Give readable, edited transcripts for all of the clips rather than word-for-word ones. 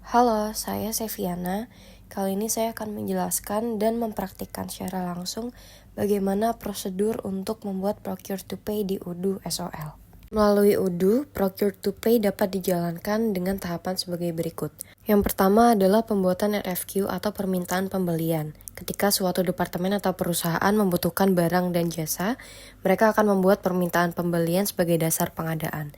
Halo, saya Seviana. Kali ini saya akan menjelaskan dan mempraktikkan secara langsung bagaimana prosedur untuk membuat Procure to Pay di Odoo SOL. Melalui Odoo, Procure to Pay dapat dijalankan dengan tahapan sebagai berikut. Yang pertama adalah pembuatan RFQ atau permintaan pembelian. Ketika suatu departemen atau perusahaan membutuhkan barang dan jasa, mereka akan membuat permintaan pembelian sebagai dasar pengadaan.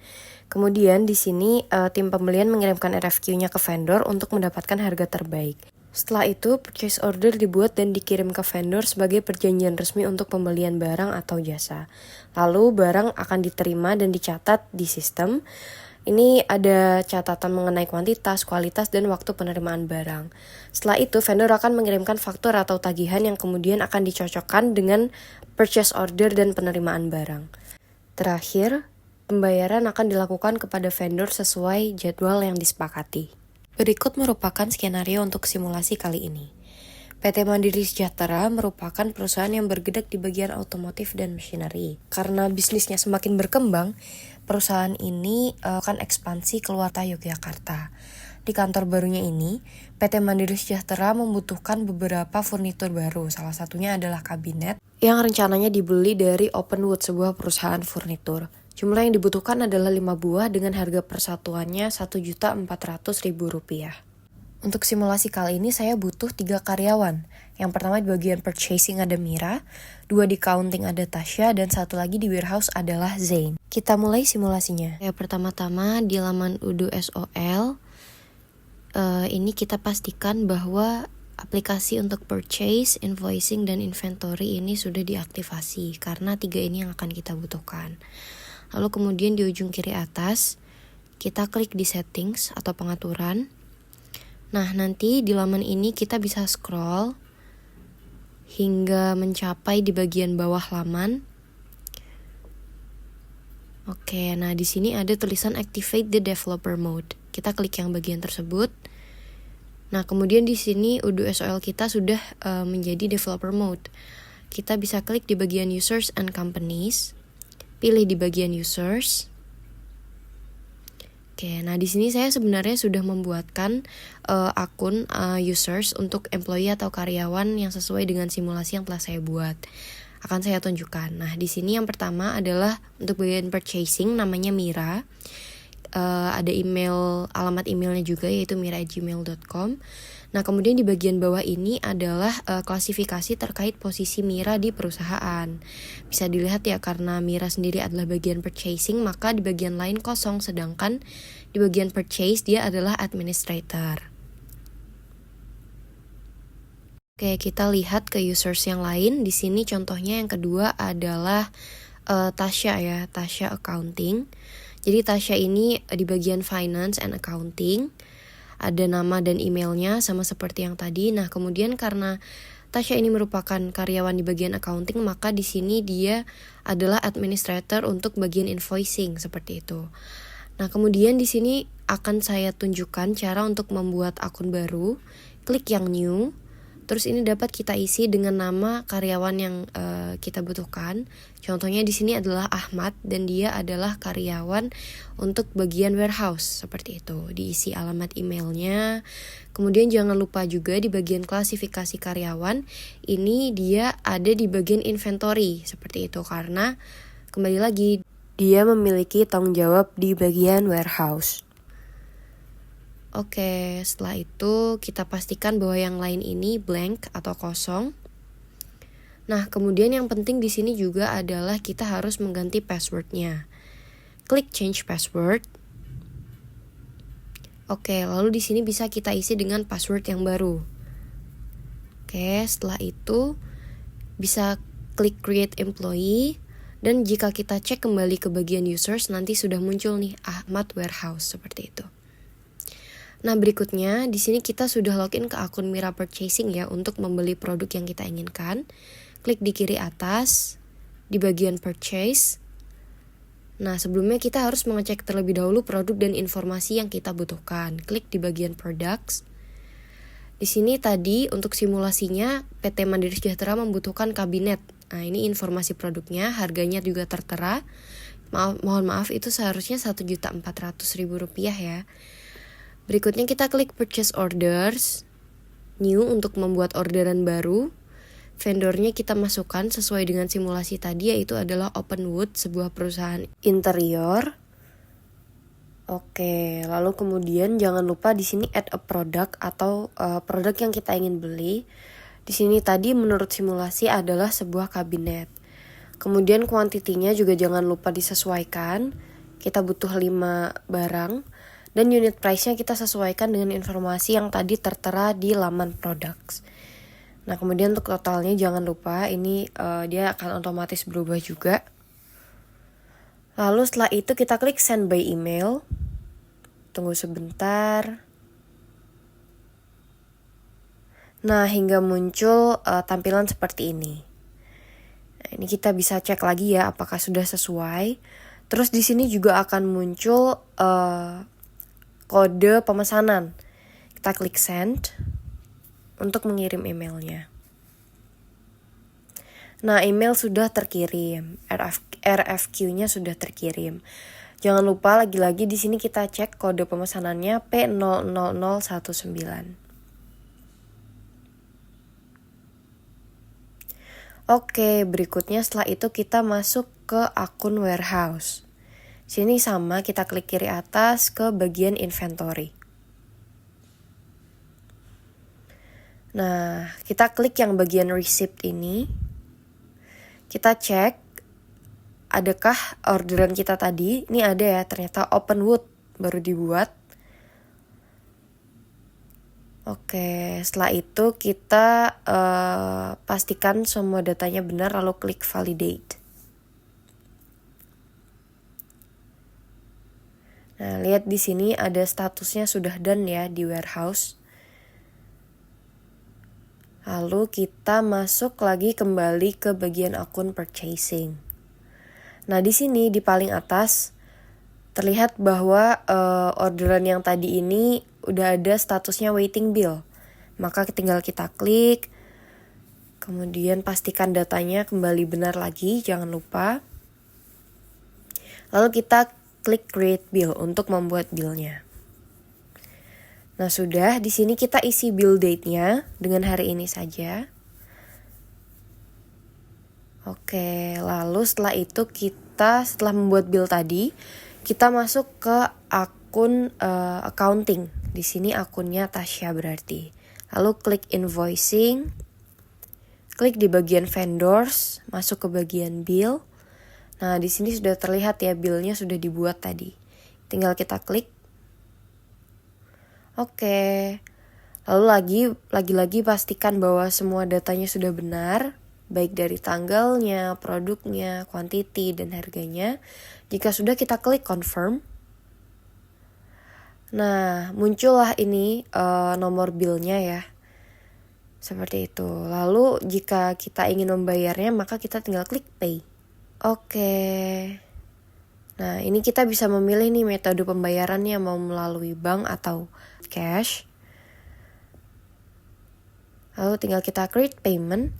Kemudian di sini tim pembelian mengirimkan RFQ-nya ke vendor untuk mendapatkan harga terbaik. Setelah itu, purchase order dibuat dan dikirim ke vendor sebagai perjanjian resmi untuk pembelian barang atau jasa. Lalu barang akan diterima dan dicatat di sistem. Ini ada catatan mengenai kuantitas, kualitas, dan waktu penerimaan barang. Setelah itu, vendor akan mengirimkan faktur atau tagihan yang kemudian akan dicocokkan dengan purchase order dan penerimaan barang. Terakhir, pembayaran akan dilakukan kepada vendor sesuai jadwal yang disepakati. Berikut merupakan skenario untuk simulasi kali ini. PT Mandiri Sejahtera merupakan perusahaan yang bergerak di bagian otomotif dan machinery. Karena bisnisnya semakin berkembang, perusahaan ini akan ekspansi keluar Yogyakarta. Di kantor barunya ini, PT Mandiri Sejahtera membutuhkan beberapa furnitur baru. Salah satunya adalah kabinet yang rencananya dibeli dari Openwood, sebuah perusahaan furnitur. Jumlah yang dibutuhkan adalah 5 buah dengan harga persatuannya Rp1.400.000. Untuk simulasi kali ini saya butuh 3 karyawan. Yang pertama di bagian purchasing ada Mira, 2 di accounting ada Tasya, dan 1 lagi di warehouse adalah Zain. Kita mulai simulasinya. Ya, pertama-tama di laman Odoo SOL, ini kita pastikan bahwa aplikasi untuk purchase, invoicing, dan inventory ini sudah diaktifasi karena 3 ini yang akan kita butuhkan. Lalu kemudian di ujung kiri atas, kita klik di settings atau pengaturan. Nah, nanti di laman ini kita bisa scroll hingga mencapai di bagian bawah laman. Oke, nah di sini ada tulisan Activate the Developer Mode. Kita klik yang bagian tersebut. Nah, kemudian di sini Odoo SOL kita sudah menjadi Developer Mode. Kita bisa klik di bagian Users and Companies. Pilih di bagian users. Oke, nah di sini saya sebenarnya sudah membuatkan akun users untuk employee atau karyawan yang sesuai dengan simulasi yang telah saya buat. Akan saya tunjukkan. Nah, di sini yang pertama adalah untuk bagian purchasing, namanya Mira. Ada alamat emailnya juga, yaitu mira@gmail.com. Nah, kemudian di bagian bawah ini adalah klasifikasi terkait posisi Mira di perusahaan. Bisa dilihat ya, karena Mira sendiri adalah bagian purchasing, maka di bagian lain kosong, sedangkan di bagian purchase dia adalah administrator. Oke, kita lihat ke users yang lain. Di sini contohnya yang kedua adalah Tasya ya, Tasya Accounting. Jadi Tasya ini di bagian finance and accounting. Ada nama dan emailnya sama seperti yang tadi. Nah, kemudian karena Tasya ini merupakan karyawan di bagian accounting, maka di sini dia adalah administrator untuk bagian invoicing seperti itu. Nah, kemudian di sini akan saya tunjukkan cara untuk membuat akun baru. Klik yang new. Terus ini dapat kita isi dengan nama karyawan yang kita butuhkan. Contohnya di sini adalah Ahmad dan dia adalah karyawan untuk bagian warehouse seperti itu. Diisi alamat emailnya. Kemudian jangan lupa juga di bagian klasifikasi karyawan ini dia ada di bagian inventory seperti itu karena kembali lagi dia memiliki tanggung jawab di bagian warehouse. Oke, setelah itu kita pastikan bahwa yang lain ini blank atau kosong. Nah, kemudian yang penting di sini juga adalah kita harus mengganti passwordnya. Klik change password. Oke, lalu di sini bisa kita isi dengan password yang baru. Oke, setelah itu bisa klik create employee. Dan jika kita cek kembali ke bagian users, nanti sudah muncul nih Ahmad Warehouse seperti itu. Nah, berikutnya di sini kita sudah login ke akun Mira Purchasing ya untuk membeli produk yang kita inginkan. Klik di kiri atas di bagian purchase. Nah, sebelumnya kita harus mengecek terlebih dahulu produk dan informasi yang kita butuhkan. Klik di bagian products. Di sini tadi untuk simulasinya PT Mandiri Sejahtera membutuhkan kabinet. Nah, ini informasi produknya, harganya juga tertera. Mohon maaf itu seharusnya Rp1.400.000 ya. Berikutnya kita klik purchase orders, new untuk membuat orderan baru. Vendornya kita masukkan sesuai dengan simulasi tadi, yaitu adalah Openwood, sebuah perusahaan interior. Oke, lalu kemudian jangan lupa di sini add a product atau produk yang kita ingin beli. Di sini tadi menurut simulasi adalah sebuah kabinet. Kemudian kuantitinya juga jangan lupa disesuaikan. Kita butuh 5 barang dan unit price-nya kita sesuaikan dengan informasi yang tadi tertera di laman products. Nah, kemudian untuk totalnya jangan lupa ini dia akan otomatis berubah juga. Lalu setelah itu kita klik send by email. Tunggu sebentar. Nah, hingga muncul tampilan seperti ini. Nah, ini kita bisa cek lagi ya apakah sudah sesuai. Terus di sini juga akan muncul kode pemesanan. Kita klik send untuk mengirim emailnya. Nah, email sudah terkirim, RFQ-nya sudah terkirim. Jangan lupa lagi-lagi di sini kita cek kode pemesanannya P00019. Oke, berikutnya setelah itu kita masuk ke akun warehouse. Sini sama, kita klik kiri atas ke bagian inventory. Nah, kita klik yang bagian receipt ini. Kita cek adakah orderan kita tadi, ini ada ya, ternyata Openwood baru dibuat. Oke, setelah itu kita pastikan semua datanya benar lalu klik validate. Nah, lihat di sini ada statusnya sudah done ya di warehouse. Lalu kita masuk lagi kembali ke bagian akun purchasing. Nah, di sini di paling atas terlihat bahwa orderan yang tadi ini udah ada statusnya waiting bill. Maka tinggal kita klik, kemudian pastikan datanya kembali benar lagi, jangan lupa. Lalu kita klik create bill untuk membuat billnya. Nah, sudah, di sini kita isi bill date-nya dengan hari ini saja. Oke, lalu setelah itu setelah membuat bill tadi, kita masuk ke akun accounting. Di sini akunnya Tasya berarti. Lalu klik invoicing, klik di bagian vendors, masuk ke bagian bill. Nah, di sini sudah terlihat ya billnya sudah dibuat tadi. Tinggal kita klik. Oke. Lalu lagi-lagi pastikan bahwa semua datanya sudah benar. Baik dari tanggalnya, produknya, quantity, dan harganya. Jika sudah kita klik confirm. Nah, muncullah ini nomor billnya ya. Seperti itu. Lalu jika kita ingin membayarnya, maka kita tinggal klik pay. Oke. Nah, ini kita bisa memilih nih metode pembayarannya mau melalui bank atau cash. Lalu tinggal kita create payment.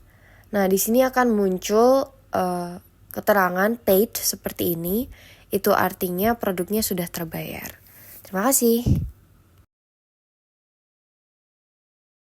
Nah, di sini akan muncul keterangan paid seperti ini. Itu artinya produknya sudah terbayar. Terima kasih.